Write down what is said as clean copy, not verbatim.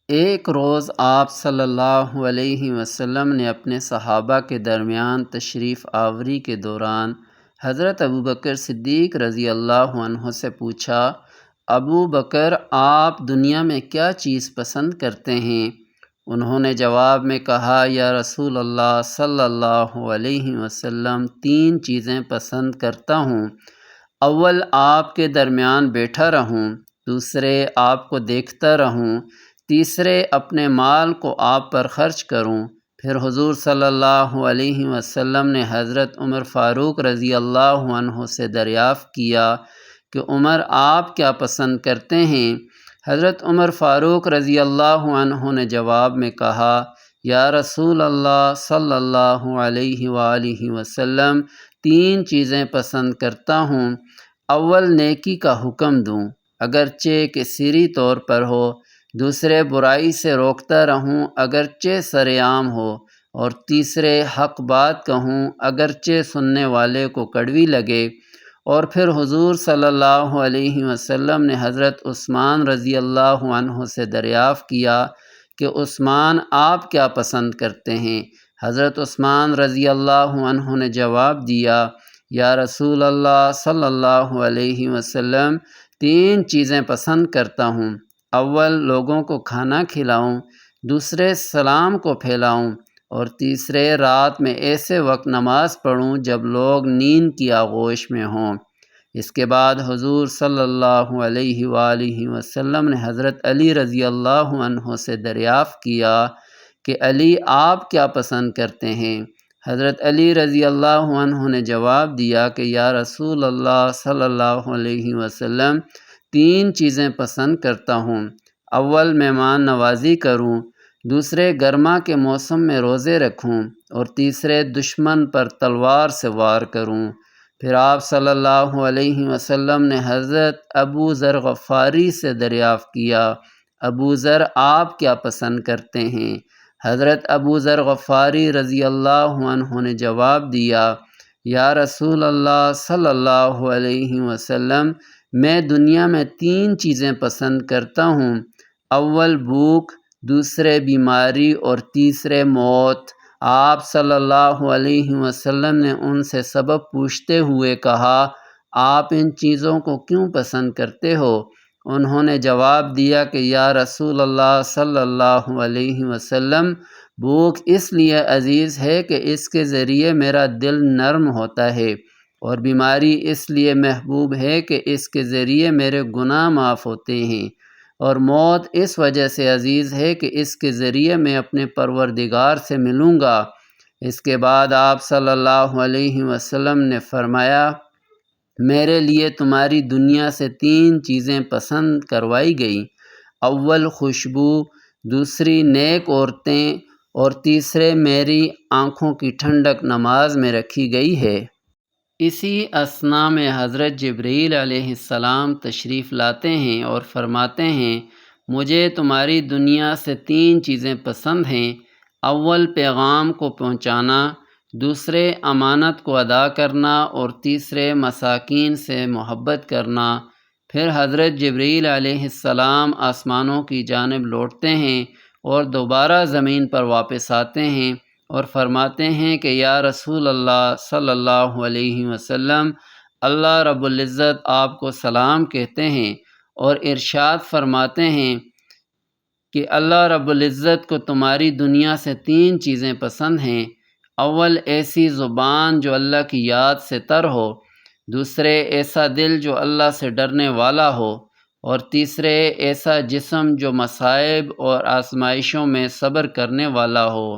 ایک روز آپ صلی اللہ علیہ وسلم نے اپنے صحابہ کے درمیان تشریف آوری کے دوران حضرت ابوبکر صدیق رضی اللہ عنہ سے پوچھا، ابو بکر، آپ دنیا میں کیا چیز پسند کرتے ہیں؟ انہوں نے جواب میں کہا، یا رسول اللہ صلی اللہ علیہ وسلم، 3 چیزیں پسند کرتا ہوں۔ اول، آپ کے درمیان بیٹھا رہوں، دوسرے، آپ کو دیکھتا رہوں، تیسرے، اپنے مال کو آپ پر خرچ کروں۔ پھر حضور صلی اللہ علیہ وسلم نے حضرت عمر فاروق رضی اللہ عنہ سے دریافت کیا کہ عمر، آپ کیا پسند کرتے ہیں؟ حضرت عمر فاروق رضی اللہ عنہ نے جواب میں کہا، یا رسول اللہ صلی اللہ علیہ وآلہ وسلم، 3 چیزیں پسند کرتا ہوں۔ اول، نیکی کا حکم دوں اگرچہ کہ سری طور پر ہو، دوسرے، برائی سے روکتا رہوں اگرچہ سر عام ہو، اور تیسرے، حق بات کہوں اگرچہ سننے والے کو کڑوی لگے۔ اور پھر حضور صلی اللہ علیہ وسلم نے حضرت عثمان رضی اللہ عنہ سے دریافت کیا کہ عثمان، آپ کیا پسند کرتے ہیں؟ حضرت عثمان رضی اللہ عنہ نے جواب دیا، یا رسول اللہ صلی اللہ علیہ وسلم، 3 چیزیں پسند کرتا ہوں۔ اول، لوگوں کو کھانا کھلاؤں، دوسرے، سلام کو پھیلاؤں، اور تیسرے، رات میں ایسے وقت نماز پڑھوں جب لوگ نیند کی آغوش میں ہوں۔ اس کے بعد حضور صلی اللہ علیہ وآلہ وسلم نے حضرت علی رضی اللہ عنہ سے دریافت کیا کہ علی، آپ کیا پسند کرتے ہیں؟ حضرت علی رضی اللہ عنہ نے جواب دیا کہ یا رسول اللہ صلی اللہ علیہ وسلم، 3 چیزیں پسند کرتا ہوں۔ اول، مہمان نوازی کروں، دوسرے، گرما کے موسم میں روزے رکھوں، اور تیسرے، دشمن پر تلوار سے وار کروں۔ پھر آپ صلی اللہ علیہ وسلم نے حضرت ابو ذر غفاری سے دریافت کیا، ابو ذر، آپ کیا پسند کرتے ہیں؟ حضرت ابو ذر غفاری رضی اللہ عنہ نے جواب دیا، یا رسول اللہ صلی اللہ علیہ وسلم، میں دنیا میں 3 چیزیں پسند کرتا ہوں۔ اول، بھوک، دوسرے، بیماری، اور تیسرے، موت۔ آپ صلی اللہ علیہ وسلم نے ان سے سبب پوچھتے ہوئے کہا، آپ ان چیزوں کو کیوں پسند کرتے ہو؟ انہوں نے جواب دیا کہ یا رسول اللہ صلی اللہ علیہ وسلم، بھوک اس لیے عزیز ہے کہ اس کے ذریعے میرا دل نرم ہوتا ہے، اور بیماری اس لیے محبوب ہے کہ اس کے ذریعے میرے گناہ معاف ہوتے ہیں، اور موت اس وجہ سے عزیز ہے کہ اس کے ذریعے میں اپنے پروردگار سے ملوں گا۔ اس کے بعد آپ صلی اللہ علیہ وسلم نے فرمایا، میرے لیے تمہاری دنیا سے 3 چیزیں پسند کروائی گئی۔ اول، خوشبو، دوسری، نیک عورتیں، اور تیسرے، میری آنکھوں کی ٹھنڈک نماز میں رکھی گئی ہے۔ اسی اثناء میں حضرت جبرائیل علیہ السلام تشریف لاتے ہیں اور فرماتے ہیں، مجھے تمہاری دنیا سے 3 چیزیں پسند ہیں۔ اول، پیغام کو پہنچانا، دوسرے، امانت کو ادا کرنا، اور تیسرے، مساکین سے محبت کرنا۔ پھر حضرت جبرائیل علیہ السلام آسمانوں کی جانب لوٹتے ہیں اور دوبارہ زمین پر واپس آتے ہیں اور فرماتے ہیں کہ یا رسول اللہ صلی اللہ علیہ وسلم، اللہ رب العزت آپ کو سلام کہتے ہیں، اور ارشاد فرماتے ہیں کہ اللہ رب العزت کو تمہاری دنیا سے 3 چیزیں پسند ہیں۔ اول، ایسی زبان جو اللہ کی یاد سے تر ہو، دوسرے، ایسا دل جو اللہ سے ڈرنے والا ہو، اور تیسرے، ایسا جسم جو مصائب اور آزمائشوں میں صبر کرنے والا ہو۔